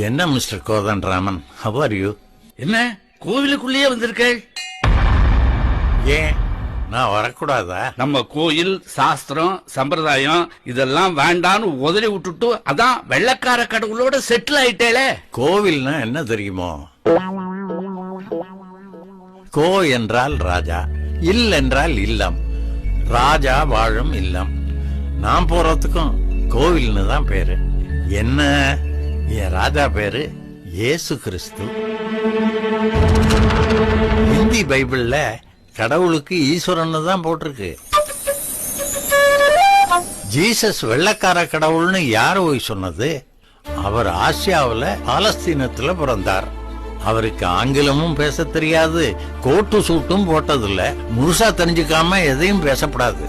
என்ன mister Kothandaraman, how are you? என்ன கோவிலுக்குள்ளேயே வந்திருக்கேள்? ஏன் நான் வரக்கூடாதா? நம்ம கோயில் சாஸ்திரம் சம்பிரதாயம் இதெல்லாம் வேண்டான்னு உதறி விட்டுட்டு அதான் வெள்ளக்கார கடவுளோட செட்டில் ஆயிட்டேளே. கோவில்னா என்ன தெரியுமோ? கோ என்றால் ராஜா, இல் என்றால் இல்லம், ராஜா வாழும் இல்லம். நான் போறதுக்கும் கோவில்னு தான் பேரு. என்ன என் ராஜா பேரு இயேசு கிறிஸ்து. ஹிந்தி பைபிள்ல கடவுளுக்கு ஈஸ்வரன் தான் போட்டிருக்கு. ஜீசஸ் வெள்ளக்கார கடவுள்னு யாரு போய் சொன்னது? அவர் ஆசியாவுல பாலஸ்தீனத்துல பிறந்தார். அவருக்கு ஆங்கிலமும் பேச தெரியாது, கோட்டு சூட்டும் போட்டதில்ல. முழுசா தெரிஞ்சுக்காம எதையும் பேசப்படாது.